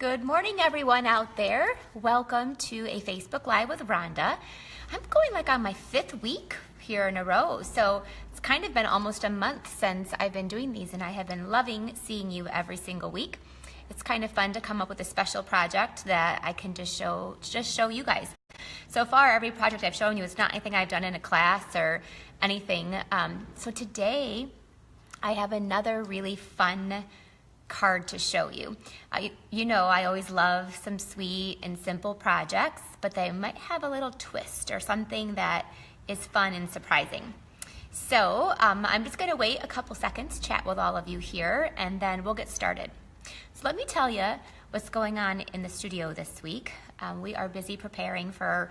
Good morning, everyone out there. Welcome to a Facebook Live with Rhonda. I'm going like on my 5th week here in a row, so it's kind of been almost a month since I've been doing these, and I have been loving seeing you every single week. It's kind of fun to come up with a special project that I can just show you guys. So far, every project I've shown you is not anything I've done in a class or anything. So today, I have another really fun card to show you. You know I always love some sweet and simple projects, but they might have a little twist or something that is fun and surprising. So I'm just going to wait a couple seconds, chat with all of you here, and then we'll get started. So let me tell you what's going on in the studio this week. We are busy prepping for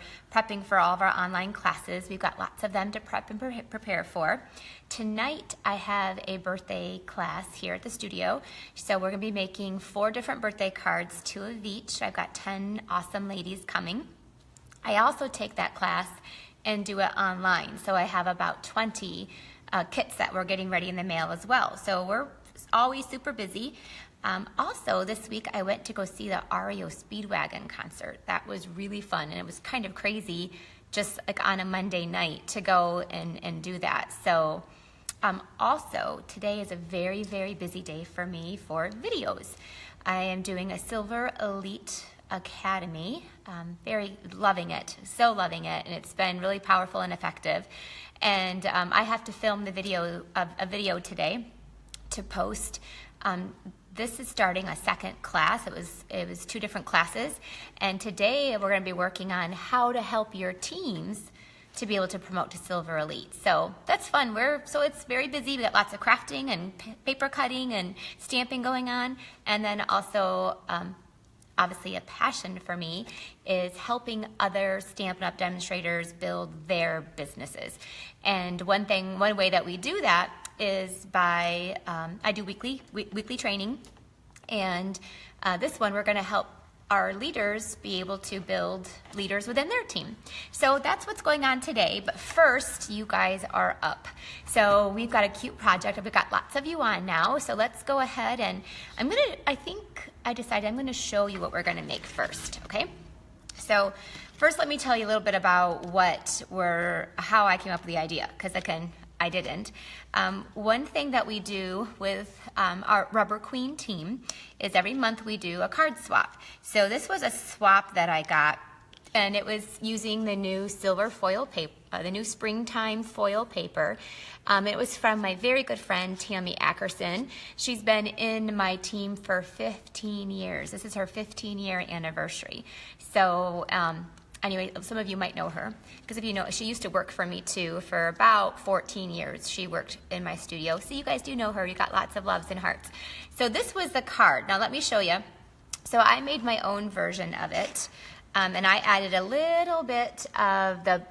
all of our online classes. We've got lots of them to prep and prepare for. Tonight I have a birthday class here at the studio. So we're going to be making 4 different birthday cards, 2 of each. I've got 10 awesome ladies coming. I also take that class and do it online. So I have about 20 kits that we're getting ready in the mail as well. So we're always super busy. Also, this week I went to go see the REO Speedwagon concert. That was really fun, and it was kind of crazy just like on a Monday night to go and do that. So also, today is a very, very busy day for me for videos. I am doing a Silver Elite Academy. Very loving it, so loving it, and it's been really powerful and effective. And I have to film a video today to post. This is starting a second class. It was 2 different classes, and today we're going to be working on how to help your teams to be able to promote to Silver Elite. So that's fun. So it's very busy. We got lots of crafting and paper cutting and stamping going on, and then also obviously a passion for me is helping other Stampin' Up! Demonstrators build their businesses. And one way that we do that is by, I do weekly training, and this one we're going to help our leaders be able to build leaders within their team. So that's what's going on today, but first you guys are up. So we've got a cute project, we've got lots of you on now, so let's go ahead and I decided I'm going to show you what we're going to make first, okay? So first let me tell you a little bit about how I came up with the idea, because again, I didn't. One thing that we do with our Rubber Queen team is every month we do a card swap. So this was a swap that I got, and it was using the new silver foil paper, the new springtime foil paper. It was from my very good friend, Tammy Ackerson. She's been in my team for 15 years. This is her 15-year anniversary. So anyway, some of you might know her, because if you know, she used to work for me too for about 14 years. She worked in my studio. So you guys do know her. You got lots of loves and hearts. So this was the card. Now let me show you. So I made my own version of it, and I added a little bit of the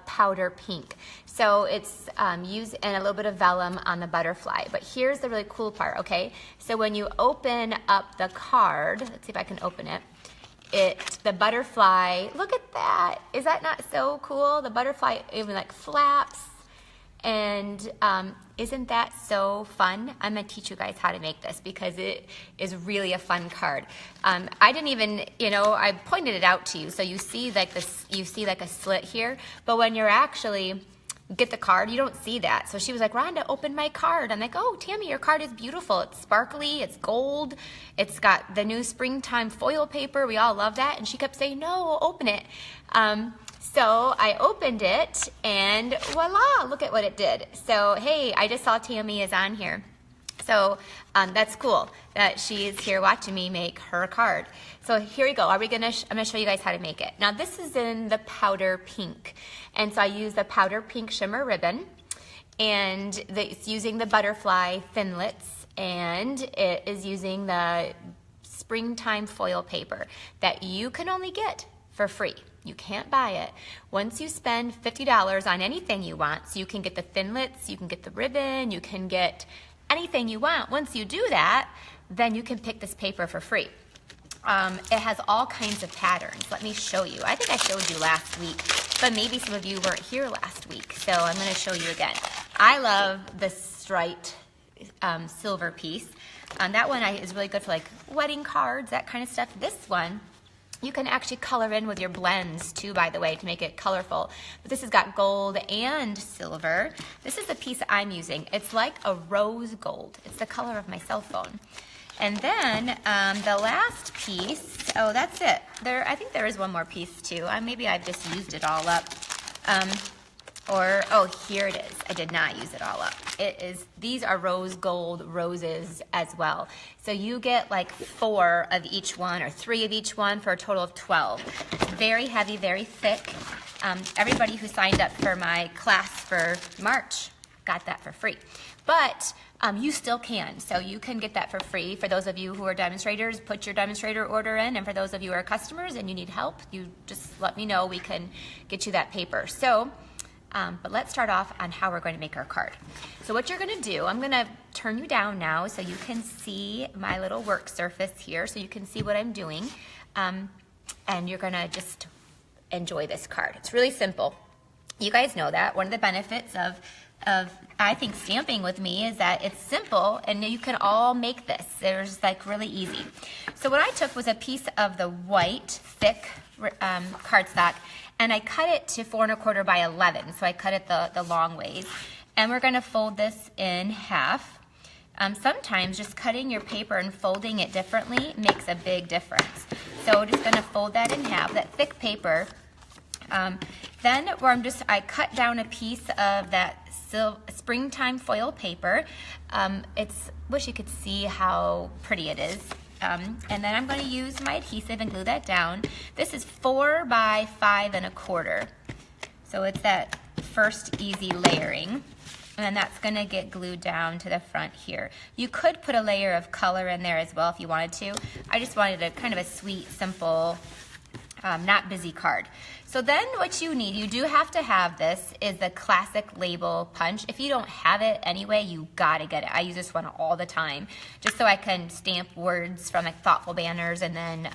powder pink. So it's used and a little bit of vellum on the butterfly. But here's the really cool part, okay? So when you open up the card, let's see if I can open it. The butterfly, look at that. Is that not so cool? The butterfly even like flaps, and isn't that so fun? I'm gonna teach you guys how to make this because it is really a fun card. I didn't even, I pointed it out to you, so you see like this, you see like a slit here, but when you're actually get the card, you don't see that. So she was like, Rhonda, open my card. I'm like, oh, Tammy, your card is beautiful. It's sparkly, it's gold, it's got the new springtime foil paper. We all love that. And she kept saying, no, open it. So I opened it, and voila, look at what it did. So, hey, I just saw Tammy is on here. So that's cool that she is here watching me make her card. So here we go. I'm going to show you guys how to make it. Now this is in the powder pink. And so I use the powder pink shimmer ribbon, and it's using the butterfly thinlits, and it is using the springtime foil paper that you can only get for free. You can't buy it. Once you spend $50 on anything you want, so you can get the thinlits, you can get the ribbon, you can get anything you want. Once you do that, then you can pick this paper for free. It has all kinds of patterns. Let me show you. I think I showed you last week, but maybe some of you weren't here last week, so I'm going to show you again. I love the striped silver piece. That one is really good for like wedding cards, that kind of stuff. This one, you can actually color in with your blends too, by the way, to make it colorful. But this has got gold and silver. This is the piece I'm using. It's like a rose gold. It's the color of my cell phone. And then the last piece, oh, that's it. I think there is one more piece too. Maybe I've just used it all up. Oh, here it is. I did not use it all up. These are rose gold roses as well. So you get like 4 of each one or 3 of each one for a total of 12. Very heavy, very thick. Everybody who signed up for my class for March got that for free. But you still can. So you can get that for free. For those of you who are demonstrators, put your demonstrator order in. And for those of you who are customers and you need help, you just let me know. We can get you that paper. So, but let's start off on how we're going to make our card. So what you're going to do, I'm going to turn you down now so you can see my little work surface here, so you can see what I'm doing. And you're going to just enjoy this card. It's really simple. You guys know that. One of the benefits of I think stamping with me is that it's simple and you can all make this. There's like really easy. So what I took was a piece of the white thick cardstock, and I cut it to 4 1/4 by 11. So I cut it the long ways, and we're going to fold this in half. Sometimes just cutting your paper and folding it differently makes a big difference. So we're just going to fold that in half, that thick paper. Then I cut down a piece of that springtime foil paper. Wish you could see how pretty it is. And then I'm going to use my adhesive and glue that down. This is 4 by 5 1/4. So it's that first easy layering. And then that's going to get glued down to the front here. You could put a layer of color in there as well if you wanted to. I just wanted a kind of a sweet, simple, not busy card. So then what you need, you do have to have this, is the classic label punch. If you don't have it anyway, you gotta get it. I use this one all the time, just so I can stamp words from like thoughtful banners, and then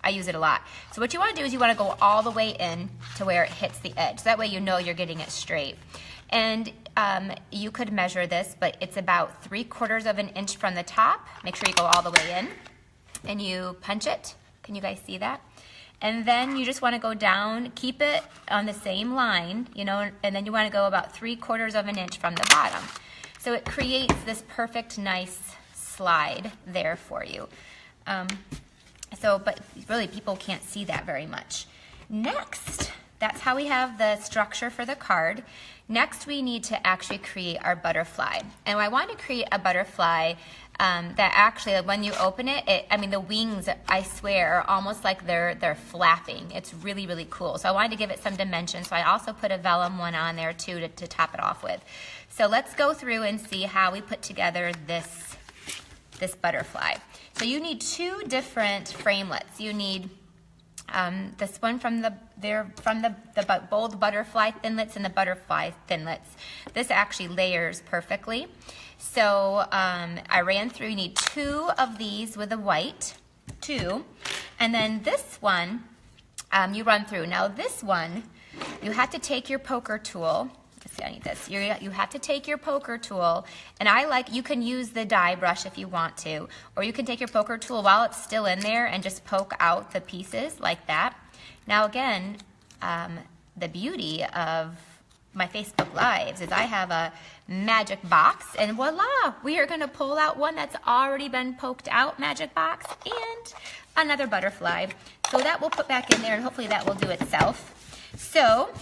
I use it a lot. So what you wanna do is you wanna go all the way in to where it hits the edge. So that way you know you're getting it straight. And you could measure this, but it's about 3/4 of an inch from the top. Make sure you go all the way in and you punch it. Can you guys see that? And then you just want to go down, keep it on the same line, you know, and then you want to go about 3/4 of an inch from the bottom. So it creates this perfect, nice slide there for you. But really people can't see that very much. Next, that's how we have the structure for the card. Next, we need to actually create our butterfly. And I want to create a butterfly that actually, when you open it, the wings, I swear, are almost like they're flapping. It's really, really cool. So I wanted to give it some dimension. So I also put a vellum one on there too to top it off with. So let's go through and see how we put together this butterfly. So you need 2 different framelits. You need this one from the bold butterfly thinlits and the butterfly thinlits. This actually layers perfectly. So I ran through, you need 2 of these with the white, 2. And then this one, you run through. Now this one, you have to take your poker tool. Let's see, I need this. You have to take your poker tool, and you can use the die brush if you want to, or you can take your poker tool while it's still in there and just poke out the pieces like that. Now again, the beauty of my Facebook Lives is I have a magic box, and voila, we are going to pull out one that's already been poked out magic box and another butterfly. So that we'll put back in there, and hopefully that will do itself. So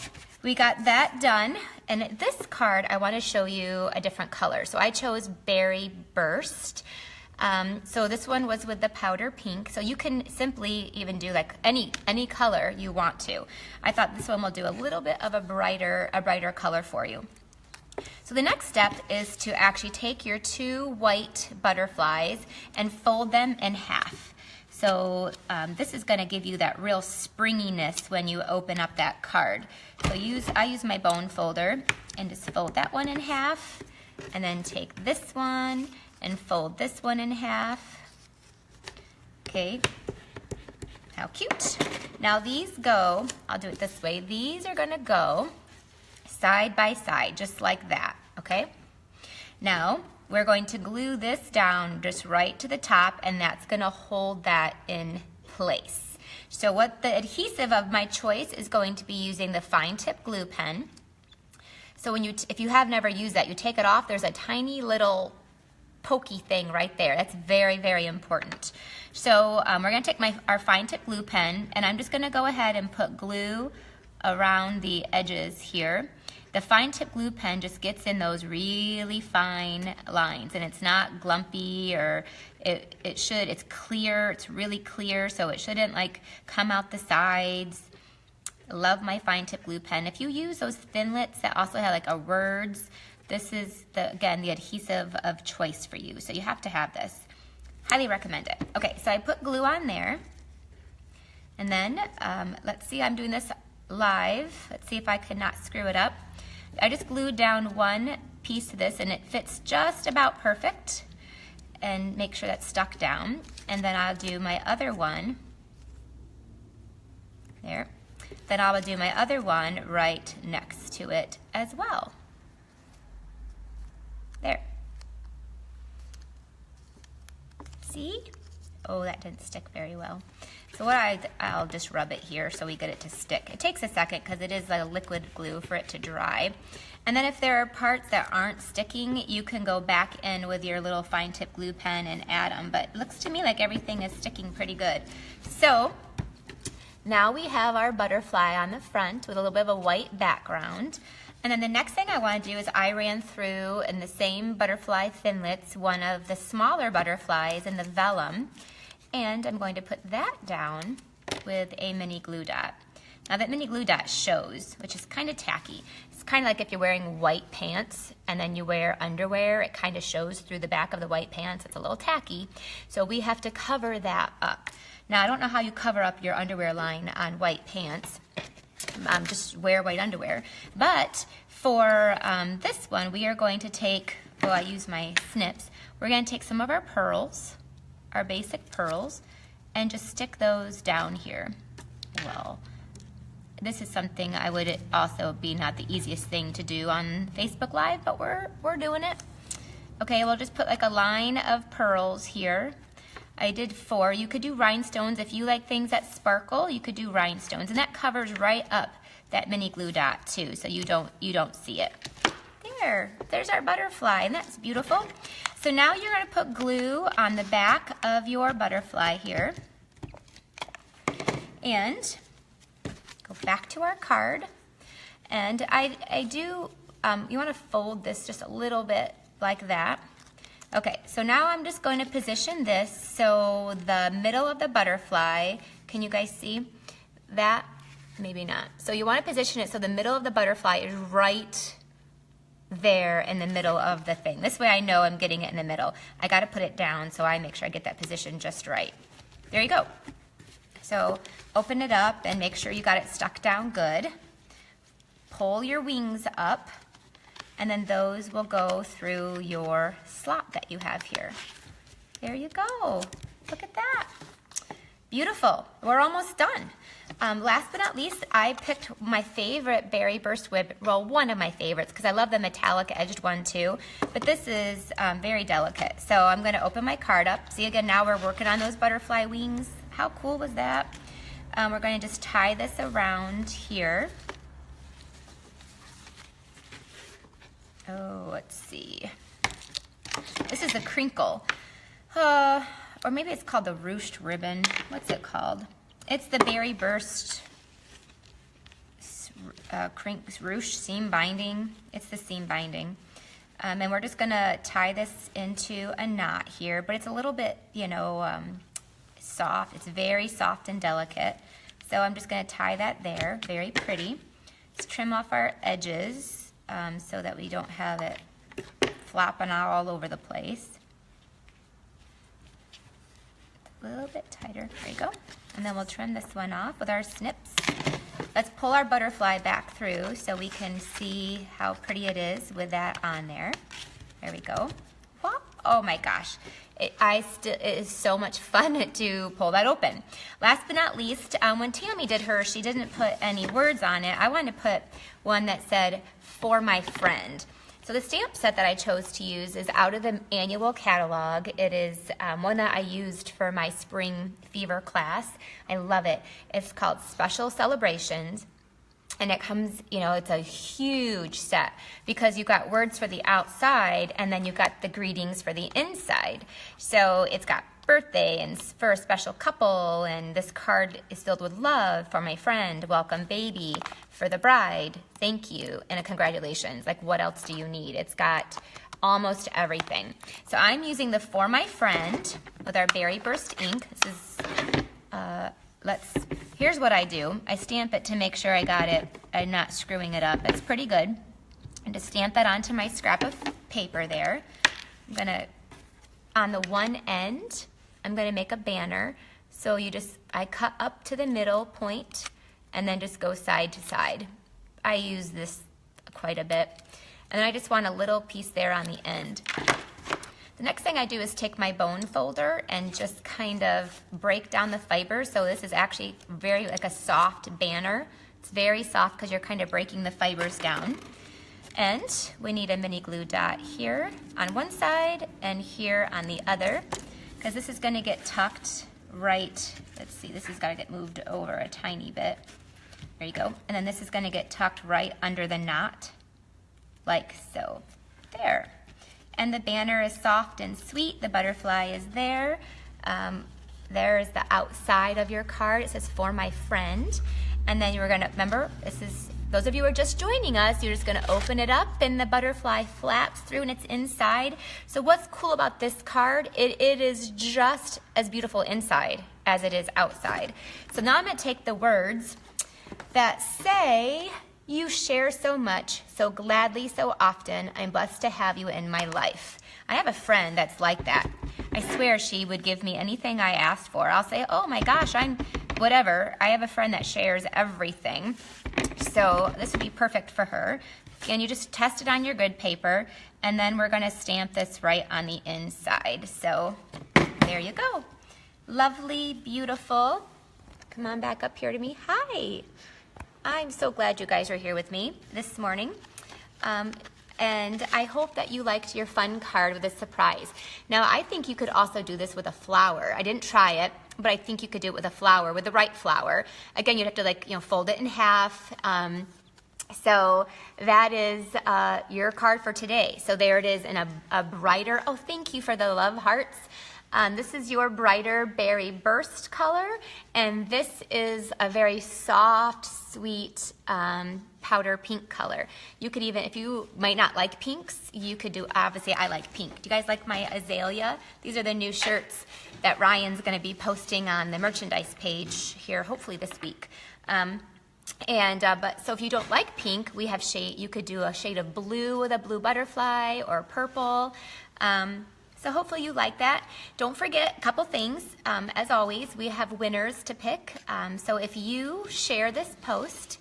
we got that done, and this card I want to show you a different color. So I chose Berry Burst. So this one was with the powder pink. So you can simply even do like any color you want to. I thought this one will do a little bit of a brighter color for you. So the next step is to actually take your 2 white butterflies and fold them in half. So this is going to give you that real springiness when you open up that card. So I use my bone folder and just fold that one in half, and then take this one and fold this one in half. Okay, how cute. Now these go, I'll do it this way, these are going to go side by side, just like that, okay? Now, we're going to glue this down just right to the top, and that's gonna hold that in place. So what the adhesive of my choice is going to be using the fine tip glue pen. So when if you have never used that, you take it off, there's a tiny little pokey thing right there. That's very, very important. So we're gonna take our fine tip glue pen, and I'm just gonna go ahead and put glue around the edges here. The fine tip glue pen just gets in those really fine lines, and it's not glumpy, or it's clear, it's really clear, so it shouldn't like come out the sides. I love my fine tip glue pen. If you use those Thinlits that also have like a words, this is again the adhesive of choice for you, so you have to have this. Highly recommend it. Okay, so I put glue on there, and then let's see, I'm doing this live. Let's see if I could not screw it up. I just glued down one piece of this, and it fits just about perfect, and make sure that's stuck down. And then I'll do my other one there. Then I'll do my other one right next to it as well. There. See? Oh, that didn't stick very well. So what I'll just rub it here so we get it to stick. It takes a second because it is a liquid glue for it to dry. And then if there are parts that aren't sticking, you can go back in with your little fine tip glue pen and add them. But it looks to me like everything is sticking pretty good. So now we have our butterfly on the front with a little bit of a white background. And then the next thing I want to do is I ran through in the same butterfly Thinlits one of the smaller butterflies in the vellum, and I'm going to put that down with a mini glue dot. Now that mini glue dot shows, which is kind of tacky. It's kind of like if you're wearing white pants and then you wear underwear, it kind of shows through the back of the white pants. It's a little tacky, so we have to cover that up. Now I don't know how you cover up your underwear line on white pants. Just wear white underwear. But for this one, we are going to take, well, I use my snips. We're going to take some of our pearls, our basic pearls, and just stick those down here. Well, this is something I would also be not the easiest thing to do on Facebook Live, but we're doing it. Okay, we'll just put like a line of pearls here. I did 4. You could do rhinestones. If you like things that sparkle, you could do rhinestones, and that covers right up that mini glue dot too, so you don't see it. There's our butterfly, and that's beautiful. So now you're going to put glue on the back of your butterfly here, and go back to our card. And I do, you want to fold this just a little bit like that. Okay, so now I'm just going to position this so the middle of the butterfly, can you guys see that? Maybe not. So you want to position it so the middle of the butterfly is right there in the middle of the thing. This way I know I'm getting it in the middle. I got to put it down so I make sure I get that position just right. There you go. So open it up and make sure you got it stuck down good. Pull your wings up, and then those will go through your slot that you have here. There you go. Look at that. Beautiful. We're almost done. Last but not least, I picked my favorite Berry Burst Whip, well, one of my favorites, because I love the metallic edged one too, but this is very delicate. So I'm going to open my card up. See, again, now we're working on those butterfly wings. How cool was that? We're going to just tie this around here. Oh, let's see. This is a crinkle. Or maybe it's called the ruched ribbon. What's it called? It's the Berry Burst ruched seam binding. It's the seam binding. And we're just gonna tie this into a knot here, but it's a little bit, you know, soft. It's very soft and delicate. So I'm just gonna tie that there, very pretty. Let's trim off our edges so that we don't have it flopping out all over the place. A little bit tighter, there you go. And then we'll trim this one off with our snips. Let's pull our butterfly back through so we can see how pretty it is with that on there. There we go. Whoop. Oh my gosh, it is so much fun to pull that open. Last but not least, when Tammy did hers, she didn't put any words on it. I wanted to put one that said, "For my friend." So So the stamp set that I chose to use is out of the annual catalog. It is one that I used for my spring fever class. I love it. It's called Special Celebrations. And it comes, you know, it's a huge set because you've got words for the outside and then you've got the greetings for the inside. So it's got birthday and for a special couple, and this card is filled with love for my friend, welcome baby, for the bride, thank you, and a congratulations. Like, what else do you need? It's got almost everything. So I'm using the For My Friend with our Berry Burst ink. This is, here's what I do. I stamp it to make sure I got it, I'm not screwing it up. It's pretty good. And to stamp that onto my scrap of paper there, I'm gonna, on the one end, I'm gonna make a banner. So I cut up to the middle point and then just go side to side. I use this quite a bit. And then I just want a little piece there on the end. The next thing I do is take my bone folder and just kind of break down the fibers. So this is actually very like a soft banner. It's very soft because you're kind of breaking the fibers down. And we need a mini glue dot here on one side and here on the other, because this is going to get tucked right, let's see, this has got to get moved over a tiny bit. There you go. And then this is going to get tucked right under the knot, like so. There. And the banner is soft and sweet. The butterfly is there. There is the outside of your card. It says For My Friend. And then you're going to, remember, this is, those of you who are just joining us, you're just going to open it up and the butterfly flaps through and it's inside. So what's cool about this card, it is just as beautiful inside as it is outside. So now I'm going to take the words that say, you share so much, so gladly, so often, I'm blessed to have you in my life. I have a friend that's like that. I swear she would give me anything I asked for. I'll say, oh my gosh, I'm whatever. I have a friend that shares everything. So this would be perfect for her. And you just test it on your grid paper, and then we're going to stamp this right on the inside. So there you go. Lovely, beautiful. Come on back up here to me. Hi. I'm so glad you guys are here with me this morning. And I hope that you liked your fun card with a surprise. Now, I think you could also do this with a flower. I didn't try it, but I think you could do it with a flower, with the right flower. Again, you'd have to fold it in half. So that is your card for today. So there it is in a brighter, oh, thank you for the love hearts. This is your brighter berry burst color, and this is a very soft, sweet powder pink color. You could even, if you might not like pinks, you could do, obviously I like pink. Do you guys like my azalea? These are the new shirts that Ryan's going to be posting on the merchandise page here, hopefully this week. But so if you don't like pink, we have shade, you could do a shade of blue with a blue butterfly or purple. So hopefully you like that. Don't forget a couple things. As always, we have winners to pick. So if you share this post,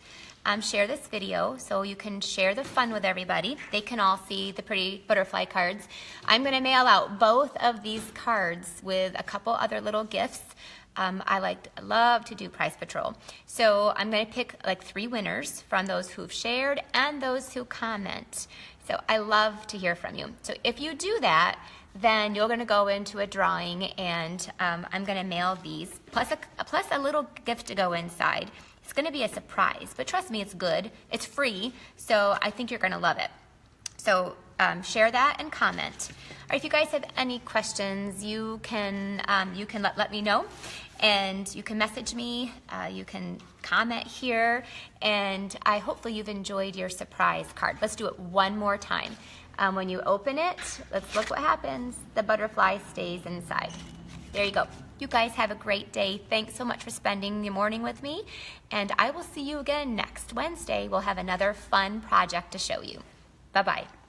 share this video, so you can share the fun with everybody. They can all see the pretty butterfly cards. I'm going to mail out both of these cards with a couple other little gifts. I love to do Prize Patrol. So I'm going to pick like 3 winners from those who've shared and those who comment. So I love to hear from you. So if you do that, then you're going to go into a drawing, and I'm going to mail these, plus a little gift to go inside. It's going to be a surprise, but trust me, it's good. It's free, so I think you're going to love it. So share that and comment. Or if you guys have any questions, you can let me know, and you can message me. You can comment here, and hopefully you've enjoyed your surprise card. Let's do it one more time. When you open it, let's look what happens. The butterfly stays inside. There you go. You guys have a great day. Thanks so much for spending your morning with me, and I will see you again next Wednesday. We'll have another fun project to show you. Bye-bye.